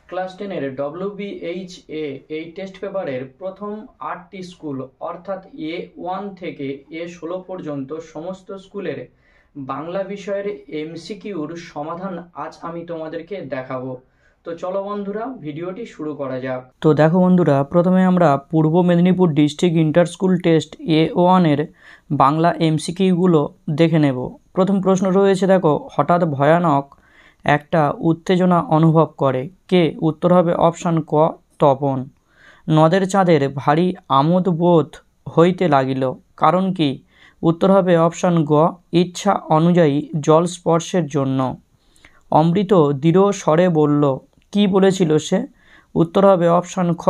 Class 10-এর WBHA এই test পেপারের প্রথম 8টি স্কুল অর্থাৎ A1 থেকে A16 পর্যন্ত সমস্ত স্কুলের বাংলা বিষয়ের MCQর সমাধান আজ আমি তোমাদেরকে দেখাবো। তো চলো বন্ধুরা ভিডিওটি শুরু করা যাক। তো দেখো বন্ধুরা, প্রথমে আমরা Purba Medinipur district inter school test A1-এর বাংলা MCQগুলো দেখে নেব। প্রথম প্রশ্ন রয়েছে, দেখো, হঠাৎ ভয়ানক একটা উত্তেজনা অনুভব করে কে? উত্তর হবে অপশান ক, তপন। নদের চাঁদের ভারী আমোদ বোধ হইতে লাগিল, কারণ কি? উত্তর হবে অপশান গ, ইচ্ছা অনুযায়ী জল স্পর্শের জন্য। অমৃত দৃঢ় স্বরে বলল, কি বলেছিল সে? উত্তর হবে অপশান খ,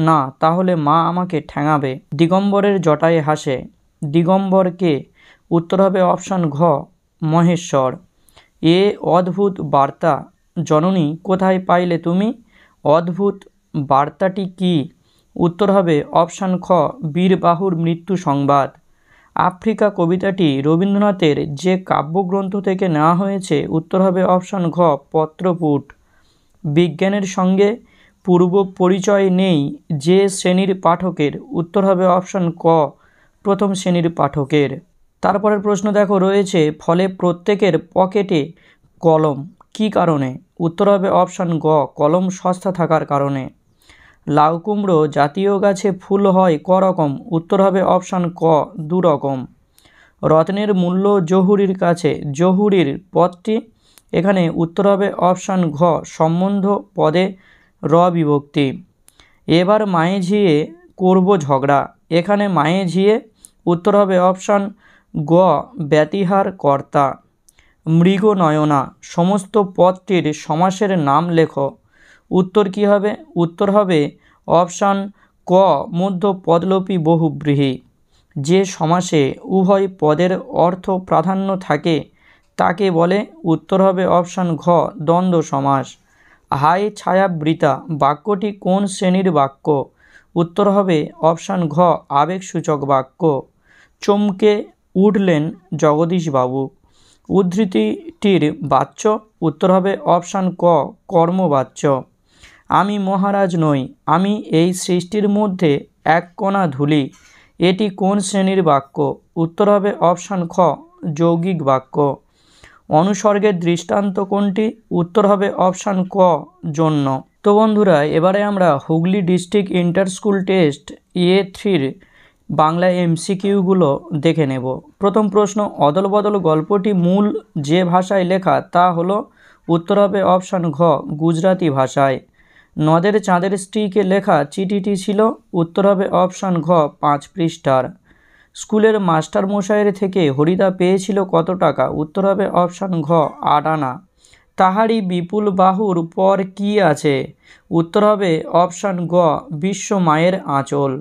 না তাহলে মা আমাকে ঠ্যাঙাবে। দিগম্বরের জটায় হাসে, দিগম্বর কে? উত্তর হবে অপশান ঘ, মহেশ্বর। এ অদ্ভুত বার্তা জননী কোথায় পাইলে তুমি? অদ্ভুত বার্তাটি কি? উত্তর হবে অপশান খ, বীরবাহুর মৃত্যু সংবাদ। আফ্রিকা কবিতাটি রবীন্দ্রনাথের যে কাব্যগ্রন্থ থেকে নেওয়া হয়েছে? উত্তর হবে অপশান ঘ, পত্রপুট। বিজ্ঞানের সঙ্গে পূর্ব পরিচয় নেই যে শ্রেণীর পাঠকের? উত্তর হবে অপশান ক, প্রথম শ্রেণীর পাঠকের। তারপরের প্রশ্ন দেখো রয়েছে, ফলে প্রত্যেকের পকেটে কলম, কি কারণে? উত্তর হবে অপশান গ, কলম সস্তা থাকার কারণে। লাউ কুমড়ো জাতীয় গাছে ফুল হয় ক রকম? উত্তর হবে অপশান ক, 2 রকম। রত্নের মূল্য জহুরির কাছে, জহুরির পদটি? এখানে উত্তর হবে অপশান ঘ, সম্বন্ধ পদে র বিভক্তি। এবার মায়ে ঝিয়ে করব ঝগড়া, এখানে মায়ে ঝিয়ে? উত্তর হবে অপশান গ, ব্যতিহার কর্তা। মৃগ নয়না সমস্ত পদটির সমাসের নাম লেখো। উত্তর কি হবে? উত্তর হবে অপশান ক, মধ্য পদলোপী বহুব্রীহি। যে সমাসে উভয় পদের অর্থ প্রাধান্য থাকে তাকে বলে? উত্তর হবে অপশান ঘ, দ্বন্দ্ব সমাস। হায় ছায়াবৃতা বাক্যটি কোন শ্রেণীর বাক্য? উত্তর হবে অপশান ঘ, আবেগসূচক বাক্য। চমকে উঠলেন জগদীশবাবু উদ্ধৃতিটির বাচ্য? উত্তর হবে অপশান ক, কর্মবাচ্য। আমি মহারাজ নই, আমি এই সৃষ্টির মধ্যে এক কণা ধূলি, এটি কোন শ্রেণীর বাক্য? উত্তর হবে অপশান খ, যৌগিক বাক্য। অনুসর্গের দৃষ্টান্ত কোনটি? উত্তর হবে অপশান ক, জন্য। তো বন্ধুরা, এবারে আমরা Hooghly district inter school test A3-র বাংলা MCQগুলো দেখে নেব। প্রথম প্রশ্ন, অদল বদল গল্পটি মূল যে ভাষায় লেখা তা হলো? উত্তর হবে অপশান ঘ, গুজরাটি ভাষায়। নদের চাঁদের স্ত্রীকে লেখা চিঠিটি ছিল? উত্তর হবে অপশান ঘ, 5 পৃষ্ঠার। স্কুলের মাস্টার মশাইয়ের থেকে হরিদা পেয়েছিল কত টাকা? উত্তর হবে অপশান ঘ, 8 আনা। তাহারি বিপুল বাহুর পর কি আছে? উত্তর হবে অপশান গ, বিশ্ব মায়ের আঁচল।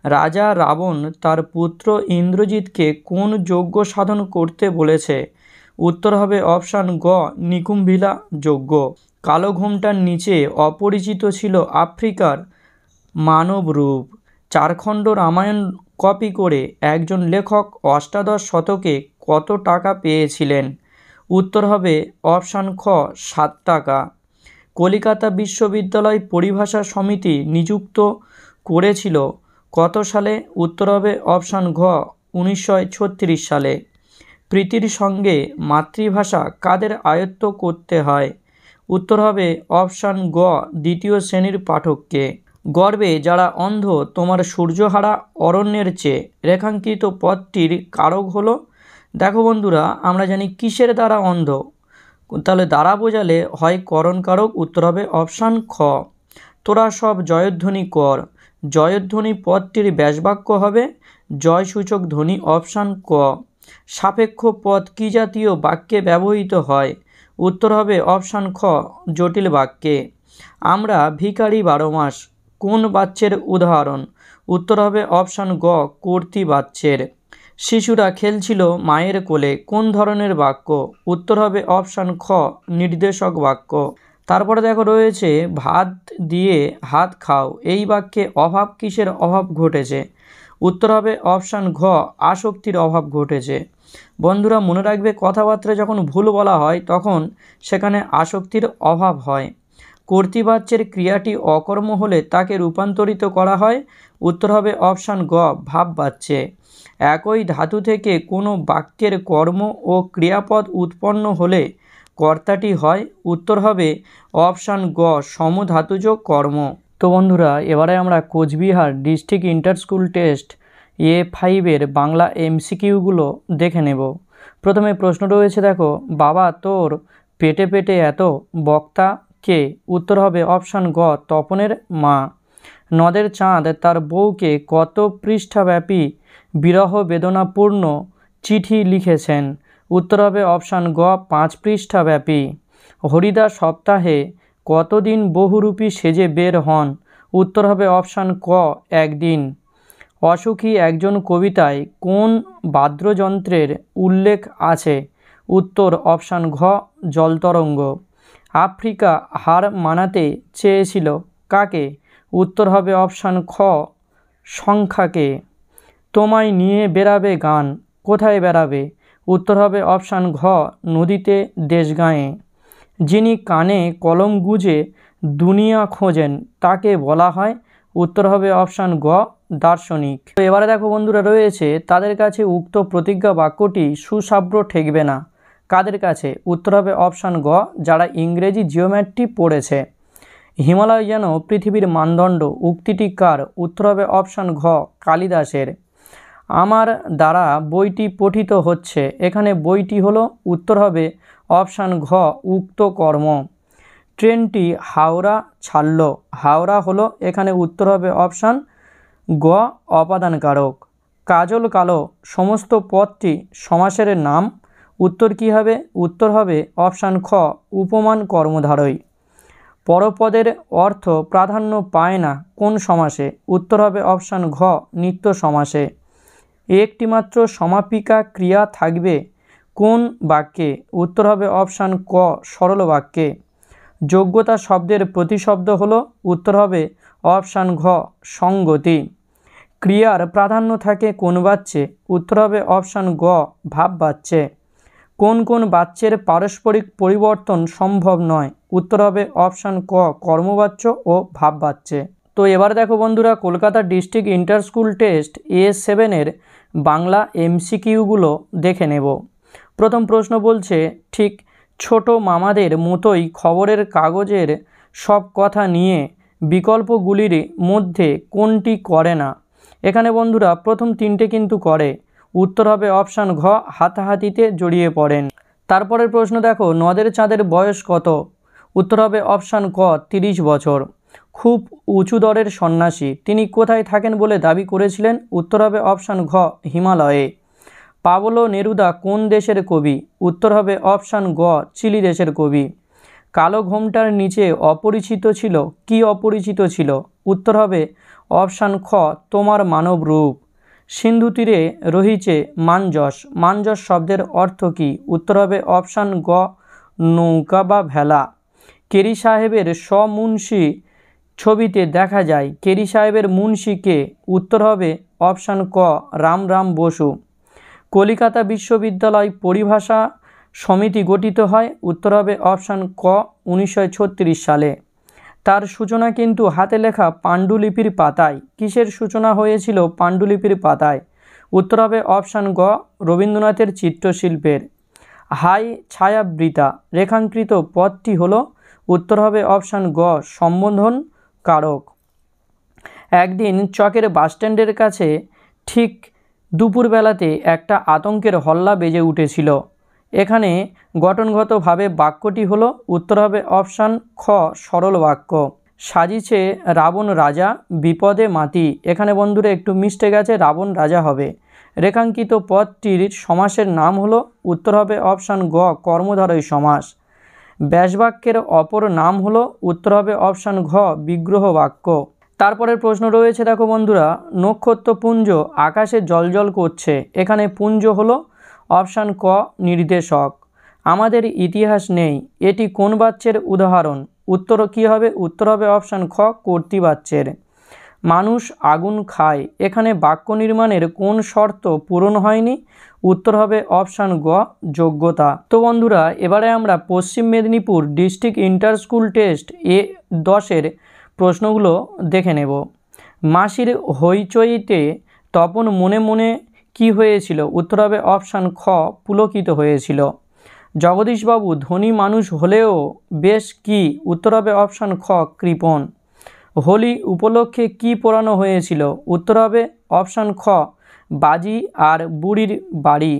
রাজা রাবণ তার পুত্র ইন্দ্রজিৎকে কোন যজ্ঞ সাধন করতে বলেছে? উত্তর হবে অপশান গ, নিকুম্ভিলা যজ্ঞ। কালো ঘোমটার নিচে অপরিচিত ছিল আফ্রিকার মানব রূপ। 4 খণ্ড রামায়ণ কপি করে একজন লেখক অষ্টাদশ শতকে কত টাকা পেয়েছিলেন? উত্তর হবে অপশান খ, 7 টাকা। কলিকাতা বিশ্ববিদ্যালয় পরিভাষা সমিতি নিযুক্ত করেছিল কত সালে? উত্তর হবে অপশান ঘ, 1936 সালে। প্রীতির সঙ্গে মাতৃভাষা কাদের আয়ত্ত করতে হয়? উত্তর হবে অপশান গ, দ্বিতীয় শ্রেণীর পাঠককে। গর্বে যারা অন্ধ তোমার সূর্যহারা অরণ্যের চেয়ে রেখাঙ্কিত পথটির কারক হলো? দেখো বন্ধুরা, আমরা জানি কিসের দ্বারা অন্ধ, তাহলে দ্বারা বোঝালে হয় করণ কারক। উত্তর হবে অপশান খ। তোরা সব জয়ধ্বনি কর, জয়ধ্বনি পদটির ব্যাসবাক্য হবে জয়সূচক ধ্বনি, অপশান ক। সাপেক্ষ পদ কি জাতীয় বাক্যে ব্যবহৃত হয়? উত্তর হবে অপশান খ, জটিল বাক্যে। আমরা ভিখারি 12 মাস কোন বাচ্যের উদাহরণ? উত্তর হবে অপশান গ, কর্তৃ বাচ্যের। শিশুরা খেলছিল মায়ের কোলে কোন ধরনের বাক্য? উত্তর হবে অপশান খ, নির্দেশক বাক্য। তারপরে দেখো রয়েছে, ভাত দিয়ে হাত খাও এই বাক্যে অভাব কিসের অভাব ঘটেছে? উত্তর হবে অপশান ঘ, আসক্তির অভাব ঘটেছে। বন্ধুরা মনে রাখবে, কথাবার্তা যখন ভুল বলা হয় তখন সেখানে আসক্তির অভাব হয়। কর্তৃবাচ্যের ক্রিয়াটি অকর্ম হলে তাকে রূপান্তরিত করা হয়। উত্তর হবে অপশান গ, ভাববাচ্যে। একই ধাতু থেকে কোনো বাক্যের কর্ম ও ক্রিয়াপদ উৎপন্ন হলে কর্তাটি হয়। উত্তর হবে অপশান গ, সমধাতুজ কর্ম। তো বন্ধুরা, এবারে আমরা Cooch Behar district inter school test A5-এর বাংলা MCQগুলো দেখে নেব। প্রথমে প্রশ্ন রয়েছে, দেখো, বাবা তোর পেটে পেটে এত, বক্তা কে? উত্তর হবে অপশান গ, তপনের মা। নদের চাঁদ তার বউকে কত পৃষ্ঠাব্যাপী বিরহ বেদনাপূর্ণ চিঠি লিখেছেন? উত্তর হবে অপশান গ, 5 পৃষ্ঠাব্যাপী। হরিদা সপ্তাহে কতদিন বহুরূপী সেজে বের হন? উত্তর হবে অপশান ক, 1 দিন। অসুখী একজন কবিতায় কোন বাদ্যযন্ত্রের উল্লেখ আছে? উত্তর অপশান ঘ, জলতরঙ্গ। আফ্রিকা হার মানাতে চেয়েছিল কাকে? উত্তর হবে অপশান খ, সংখ্যাকে। তোমায় নিয়ে বেরাবে গান, কোথায় বেরাবে? উত্তর হবে অপশান ঘ, নদীতে দেশগাঁয়ে। যিনি কানে কলম গুঁজে দুনিয়া খোঁজেন তাকে বলা হয়? উত্তর হবে অপশান গ, দার্শনিক। তো এবারে দেখো বন্ধুরা, রয়েছে তাদের কাছে উক্ত প্রতিজ্ঞা বাক্যটি সুসাব্য ঠেকবে না। কাদের কাছে? উত্তর হবে অপশান গ, যারা ইংরেজি জিওমেট্রি পড়েছে। হিমালয় যেন পৃথিবীর মানদণ্ড, উক্তিটি কার? উত্তর হবে অপশান ঘ, কালিদাসের। আমার দ্বারা বইটি পঠিত হচ্ছে, এখানে বইটি হলো, উত্তর হবে অপশান ঘ, উক্ত কর্ম। ট্রেনটি হাওড়া ছাড়ল, হাওড়া হলো, এখানে উত্তর হবে অপশান গ, অপাদানকারক। কাজল কালো সমস্ত পদটি সমাসের নাম, উত্তর কী হবে? উত্তর হবে অপশান খ, উপমান কর্মধারয়। পরপদের অর্থ প্রাধান্য পায় না কোন সমাসে? উত্তর হবে অপশান ঘ, নিত্য সমাসে। একটিমাত্র সমাপিকা ক্রিয়া থাকবে কোন বাক্যে? উত্তর হবে অপশান ক, সরল বাক্যে। যোগ্যতা শব্দের প্রতিশব্দ হলো, উত্তর হবে অপশান ঘ, সঙ্গতি। ক্রিয়ার প্রাধান্য থাকে কোন বাচ্যে? উত্তর হবে অপশান গ, ভাব বাচ্যে। কোন কোন বাচ্যের পারস্পরিক পরিবর্তন সম্ভব নয়? উত্তর হবে অপশান ক, কর্মবাচ্য ও ভাব বাচ্যে। তো এবার দেখো বন্ধুরা, Kolkata district inter school test A7-এর বাংলা MCQগুলো দেখে নেব। প্রথম প্রশ্ন বলছে, ঠিক ছোট মামাদের মতোই খবরের কাগজের সব কথা নিয়ে বিকল্পগুলির মধ্যে কোনটি করে না? এখানে বন্ধুরা প্রথম 3টে কিন্তু করে। উত্তর হবে অপশান ঘ, হাতাহাতিতে জড়িয়ে পড়েন। তারপরের প্রশ্ন দেখো, নদের চাঁদের বয়স কত? উত্তর হবে অপশান ক, 30 বছর। খুব উঁচু দরের সন্ন্যাসী, তিনি কোথায় থাকেন বলে দাবি করেছিলেন? উত্তর হবে অপশান ঘ, হিমালয়ে। পাবলো নেরুদা কোন দেশের কবি? উত্তর হবে অপশান গ, চিলি দেশের কবি। কালো ঘোমটার নিচে অপরিচিত ছিল, কি অপরিচিত ছিল? উত্তর হবে অপশান খ, তোমার মানব রূপ। সিন্ধু তীরে রহিছে মানজস, মানজস শব্দের অর্থ কী? উত্তর হবে অপশান গ, নৌকা বা ভেলা। কেরি সাহেবের স্বমুন্সি ছবিতে দেখা যায়, কেরি সাহেবের মুন্সি কে? উত্তর হবে অপশান ক, রামরাম বসু। কলিকাতা বিশ্ববিদ্যালয় পরিভাষা সমিতি গঠিত হয়, উত্তর হবে অপশান ক, 1936 সালে। তার সূচনা কিন্তু হাতে লেখা পাণ্ডুলিপির পাতায়। কিসের সূচনা হয়েছিল পাণ্ডুলিপির পাতায়? উত্তর হবে অপশান গ, রবীন্দ্রনাথের চিত্রশিল্পের। হাই ছায়াবৃতা রেখাঙ্কিত পদটি হলো, উত্তর হবে অপশান গ, সম্বোধন কারক। একদিন চকের বাসস্ট্যান্ডের কাছে ঠিক দুপুরবেলাতে একটা আতঙ্কের হল্লা বেজে উঠেছিল। এখানে গঠনগতভাবে বাক্যটি হলো, উত্তর হবে অপশান খ, সরল বাক্য। সাজিছে রাবণ রাজা বিপদে মাতি, এখানে বন্ধুরা একটু মিস্টেক গেছে, রাবণ রাজা হবে। রেখাঙ্কিত পদটির সমাসের নাম হলো, উত্তর হবে অপশান গ, কর্মধারয় সমাস। ব্যাসবাক্যের অপর নাম হলো, উত্তর হবে অপশান ঘ, বিগ্রহ বাক্য। তারপরের প্রশ্ন রয়েছে, দেখো বন্ধুরা, নক্ষত্রপুঞ্জ আকাশে জ্বলজ্বল করছে, এখানে পুঞ্জ হলো অপশান ক, নির্দেশক। আমাদের ইতিহাস নেই, এটি কোন বাচ্যের উদাহরণ? উত্তর কী হবে? উত্তর হবে অপশান খ, কর্তৃবাচ্যের। মানুষ আগুন খায়, এখানে বাক্য নির্মাণের কোন শর্ত পূরণ হয়নি? উত্তর হবে অপশান গ, যোগ্যতা। তো বন্ধুরা, এবারে আমরা পশ্চিম Medinipur district inter school test A10 প্রশ্নগুলো দেখে নেব। মাসির হইচইতে তপন মনে মনে কি হয়েছিল? উত্তর হবে অপশান খ, পুলকিত হয়েছিল। জগদীশবাবু ধনী মানুষ হলেও বেশ কি? উত্তর হবে অপশান খ, কৃপণ। হোলি উপলক্ষে কি পোড়ানো হয়েছিল? উত্তর হবে অপশান খ, বাজি আর বুড়ির বাড়ি।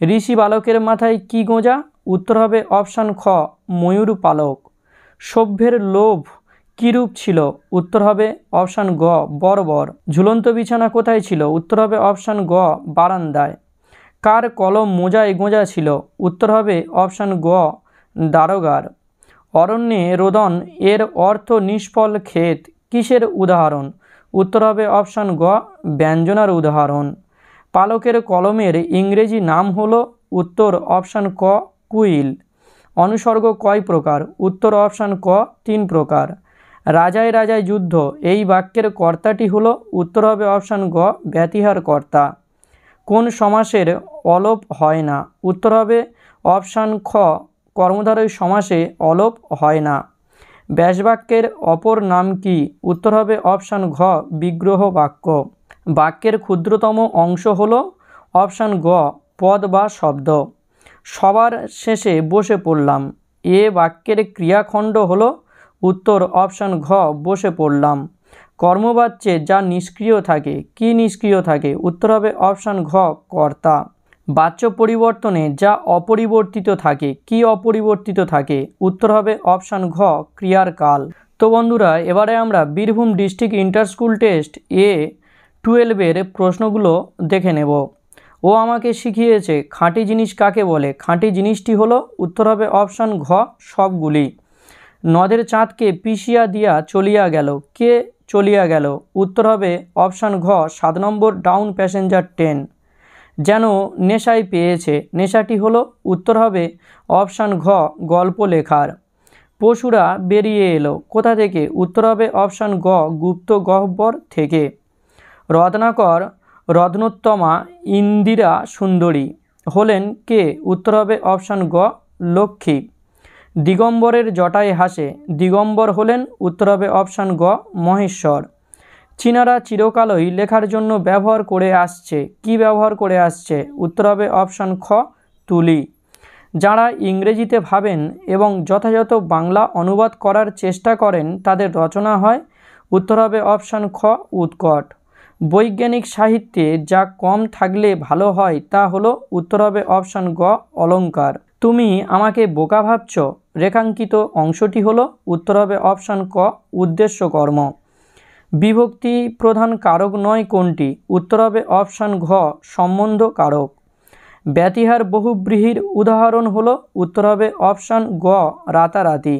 ঋষি বালকের মাথায় কি গোঁজা? উত্তর হবে অপশান খ, ময়ূর পালক। সভ্যের লোভ কীরূপ ছিল? উত্তর হবে অপশান গ, বর্বর। ঝুলন্ত বিছানা কোথায় ছিল? উত্তর হবে অপশান গ, বারান্দায়। কার কলম মোজায় গোঁজা ছিল? উত্তর হবে অপশান গ, দারোগার। অরণ্যে রোদন এর অর্থ নিষ্ফল ক্ষেত কিসের উদাহরণ? উত্তর হবে অপশান গ, ব্যঞ্জনার উদাহরণ। পালকের কলমের ইংরেজি নাম হলো? উত্তর অপশান ক, কুইল। অনুসর্গ কয় প্রকার? উত্তর অপশান ক, 3 প্রকার। রাজায় রাজায় যুদ্ধ এই বাক্যের কর্তাটি হলো? উত্তর হবে অপশান গ, ব্যতিহার কর্তা। কোন সমাসের অলোপ হয় না? উত্তর হবে অপশান খ, কর্মধারয় সমাসে অলোপ হয় না। ব্যাসবাক্যের অপর নাম কি? উত্তর হবে অপশান ঘ, বিগ্রহ বাক্য। বাক্যের ক্ষুদ্রতম অংশ হল? অপশান গ, পদ বা শব্দ। সবার শেষে বসে পড়লাম এ বাক্যের ক্রিয়াখণ্ড হল? উত্তর অপশান ঘ, বসে পড়লাম। কর্মবাচ্যে যা নিষ্ক্রিয় থাকে, কি নিষ্ক্রিয় থাকে? উত্তর হবে অপশান ঘ, কর্তা। বাচ্য পরিবর্তনে যা অপরিবর্তিত থাকে, কি অপরিবর্তিত থাকে? উত্তর হবে অপশান ঘ, ক্রিয়ার কাল। তো বন্ধুরা, এবারে আমরা Birbhum district inter school test A12 প্রশ্নগুলো দেখে নেব। ও আমাকে শিখিয়েছে খাঁটি জিনিস কাকে বলে? খাঁটি জিনিসটি হলো? উত্তর হবে অপশান ঘ, সবগুলি। নদের চাঁদকে পিষিয়া দিয়া চলিয়া গেল, কে চলিয়া গেল? উত্তর হবে অপশান ঘ, 7 নম্বর ডাউন প্যাসেঞ্জার ট্রেন। যেন নেশায় পেয়েছে, নেশাটি হলো? উত্তর হবে অপশান ঘ, গল্প লেখার। পশুরা বেরিয়ে এলো কোথা থেকে? উত্তর হবে অপশান গ, গুপ্ত গহ্বর থেকে। রত্নাকর রত্নোত্তমা ইন্দিরা সুন্দরী হলেন কে? উত্তর হবে অপশান গ, লক্ষ্মী। দিগম্বরের জটায় হাসে দিগম্বর হলেন? উত্তর হবে অপশান গ, মহেশ্বর। চীনারা চিরকালই লেখার জন্য ব্যবহার করে আসছে, কি ব্যবহার করে আসছে? উত্তর হবে অপশান খ, তুলি। যারা ইংরেজিতে ভাবেন এবং যথাযথ বাংলা অনুবাদ করার চেষ্টা করেন তাদের রচনা হয়? উত্তর হবে অপশান খ, উৎকট। বৈজ্ঞানিক সাহিত্যে যা কম থাকলে ভালো হয় তা হলো? উত্তর হবে অপশান গ, অলঙ্কার। তুমি আমাকে বোকা ভাবছ রেখাঙ্কিত অংশটি হলো? উত্তর হবে অপশান ক, উদ্দেশ্য কর্ম। বিভক্তি প্রধান কারক নয় কোনটি? উত্তর হবে অপশান ঘ, সম্বন্ধ কারক। ব্যতিহার বহুব্রীহির উদাহরণ হলো? উত্তর হবে অপশান গ, রাতারাতি।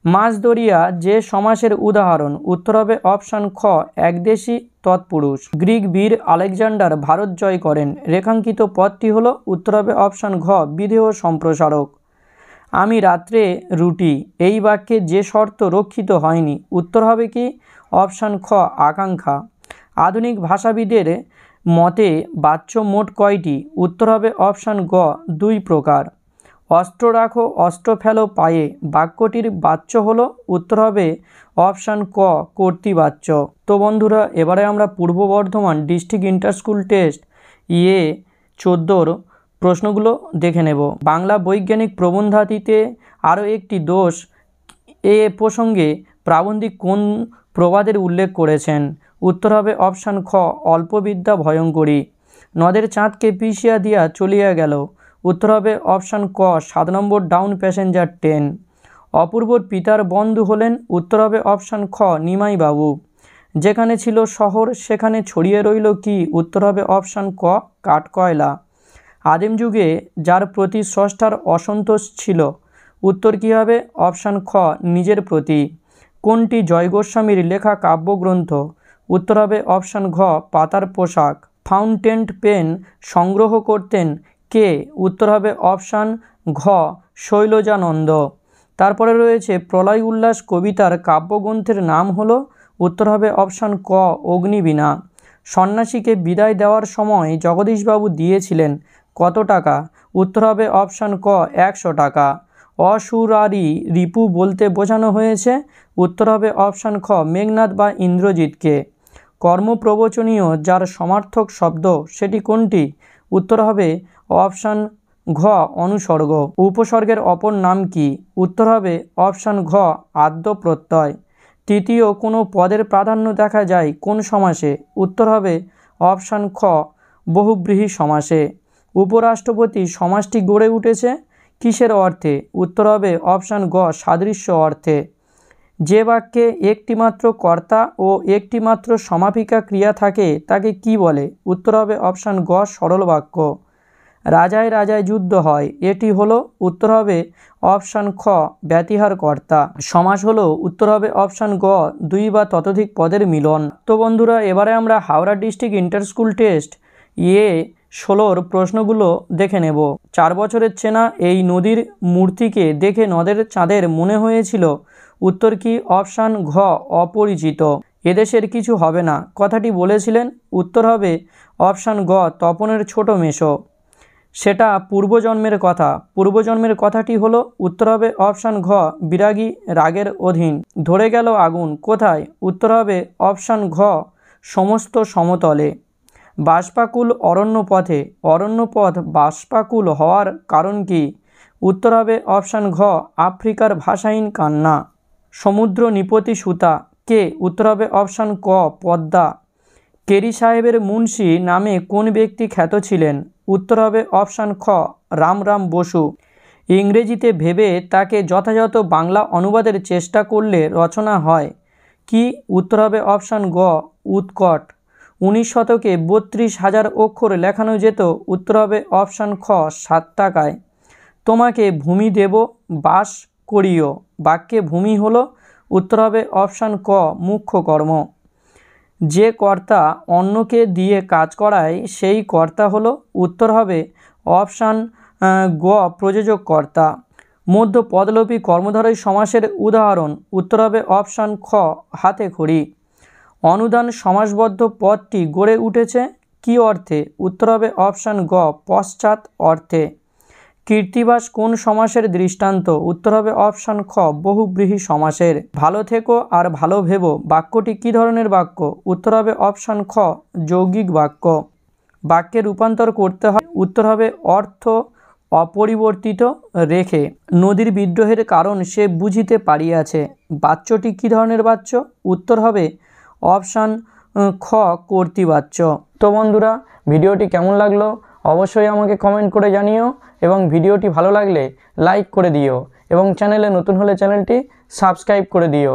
মাছ ধরিয়া যে সমাসের উদাহরণ? উত্তর হবে অপশান খ, একদেশী তৎপুরুষ। গ্রিক বীর আলেকজান্ডার ভারত জয় করেন, রেখাঙ্কিত পদটি হলো? উত্তর হবে অপশান ঘ, বিদেহ সম্প্রসারক। আমি রাত্রে রুটি এই বাক্যে যে শর্ত রক্ষিত হয়নি? উত্তর হবে কি? অপশান খ, আকাঙ্ক্ষা। আধুনিক ভাষাবিদের মতে বাচ্য মোট কয়টি? উত্তর হবে অপশান গ, 2 প্রকার। অস্ত্র রাখো অস্ত্র ফেলো পায়ে বাক্যটির বাচ্য হলো? উত্তর হবে অপশান ক, কর্তৃবাচ্য। তো বন্ধুরা, এবারে আমরা পূর্ব Bardhaman district inter school test A14 প্রশ্নগুলো দেখে নেব। বাংলা বৈজ্ঞানিক প্রবন্ধাদিতে আরও একটি দোষ এ প্রসঙ্গে প্রাবন্ধিক কোন প্রবাদের উল্লেখ করেছেন? উত্তর হবে অপশান খ, অল্পবিদ্যা ভয়ঙ্করী। নদের চাঁদকে পিষিয়া দিয়া চলিয়া গেল। উত্তর হবে অপশান ক, 7 নম্বর ডাউন প্যাসেঞ্জার ট্রেন। অপূর্বর পিতার বন্ধু হলেন? উত্তর হবে অপশান খ, নিমাই বাবু। যেখানে ছিল শহর সেখানে ছড়িয়ে রইল কি? উত্তর হবে অপশান ক, কাঠকয়লা। আদিম যুগে যার প্রতি স্রষ্টার অসন্তোষ ছিল? উত্তর কী হবে? অপশান খ, নিজের প্রতি। কোনটি জয় গোস্বামীর লেখা কাব্যগ্রন্থ? উত্তর হবে অপশান ঘ, পাতার পোশাক। ফাউন্টেন পেন সংগ্রহ করতেন কে? উত্তর হবে অপশান ঘ, শৈলজানন্দ। তারপরে রয়েছে প্রলয় উল্লাস কবিতার কাব্যগ্রন্থের নাম হলো? উত্তর হবে অপশান ক অগ্নিবীণা। সন্ন্যাসীকে বিদায় দেওয়ার সময় জগদীশবাবু দিয়েছিলেন কত টাকা? উত্তর হবে অপশান ক 100 টাকা। অসুরারি রিপু বলতে বোঝানো হয়েছে, উত্তর হবে অপশান খ মেঘনাদ বা ইন্দ্রজিৎকে। কর্মপ্রবচনীয় যার সমার্থক শব্দ সেটি কোনটি? উত্তর হবে অপশান ঘ অনুসর্গ। উপসর্গের অপর নাম কি? উত্তর হবে অপশান ঘ আদ্য প্রত্যয়। তৃতীয় কোনো পদের প্রাধান্য দেখা যায় কোন সমাসে? উত্তর হবে অপশান খ বহুব্রীহি সমাসে। উপরাষ্ট্রপতি সমাসটি গড়ে উঠেছে কিসের অর্থে? উত্তর হবে অপশান গ সাদৃশ্য অর্থে। যে বাক্যে একটিমাত্র কর্তা ও একটিমাত্র সমাপিকা ক্রিয়া থাকে তাকে কি বলে? উত্তর হবে অপশান গ সরল বাক্য। রাজায় রাজায় যুদ্ধ হয়, এটি হলো? উত্তর হবে অপশান খ ব্যতিহার কর্তা। সমাস হলো? উত্তর হবে অপশান গ দুই বা ততোধিক পদের মিলন। তো বন্ধুরা, এবারে আমরা Howrah district inter school test A16 প্রশ্নগুলো দেখে নেব। 4 বছরের চেনা এই নদীর মূর্তিকে দেখে নদের চাঁদের মনে হয়েছিল, উত্তর কি? অপশান ঘ অপরিচিত। এদেশের কিছু হবে না কথাটি বলেছিলেন, উত্তর হবে অপশান গ তপনের ছোট মেসো। সেটা পূর্বজন্মের কথা। পূর্বজন্মের কথাটি হলো? উত্তর হবে অপশান ঘ বিরাগী রাগের অধীন। ধরে গেল আগুন কোথায়? উত্তর হবে অপশান ঘ সমস্ত সমতলে। বাষ্পাকুল অরণ্য পথে, অরণ্যপথ বাষ্পাকুল হওয়ার কারণ কি? উত্তর হবে অপশান ঘ আফ্রিকার ভাষাহীন কান্না। সমুদ্র নিপতি সুতা কে? উত্তর হবে অপশান ক পদ্মা। কেরি সাহেবের মুন্সি নামে কোন ব্যক্তি খ্যাত ছিলেন? উত্তর হবে অপশান খ রামরাম বসু। ইংরেজিতে ভেবে তাকে যথাযথ বাংলা অনুবাদের চেষ্টা করলে রচনা হয় কি? উত্তর হবে অপশান গ উৎকট। 19 শতকে 32,000 অক্ষর লেখানো যেত, উত্তর হবে অপশান খ 7 টাকায়। তোমাকে ভূমি দেব বাস করিও, বাক্যে ভূমি হলো? উত্তর হবে অপশান ক মুখ্য কর্ম। যে কর্তা অন্যকে দিয়ে কাজ করায় সেই কর্তা হলো? উত্তর হবে অপশান গ প্রযোজক কর্তা। মধ্য পদলোপী কর্মধারী সমাসের উদাহরণ? উত্তর হবে অপশান খ হাতে খড়ি। অনুদান সমাসবদ্ধ পদটি গড়ে উঠেছে কি অর্থে? উত্তর হবে অপশান গ পশ্চাৎ অর্থে। কীর্তিবাস কোন সমাসের দৃষ্টান্ত? উত্তর হবে অপশান খ বহুব্রীহি সমাসের। ভালো থেকো আর ভালো ভেবো বাক্যটি কী ধরনের বাক্য? উত্তর হবে অপশান খ যৌগিক বাক্য। বাক্যে রূপান্তর করতে হয়, উত্তর হবে অর্থ অপরিবর্তিত রেখে। নদীর বিদ্রোহের কারণ সে বুঝিতে পারিয়াছে, বাচ্যটি কী ধরনের বাচ্য? উত্তর হবে অপশান খ কর্তৃবাচ্য। তো বন্ধুরা, ভিডিওটি কেমন লাগলো অবশ্যই আমাকে কমেন্ট করে জানিও, এবং ভিডিওটি ভালো লাগলে লাইক করে দিও, এবং চ্যানেলে নতুন হলে চ্যানেলটি সাবস্ক্রাইব করে দিও।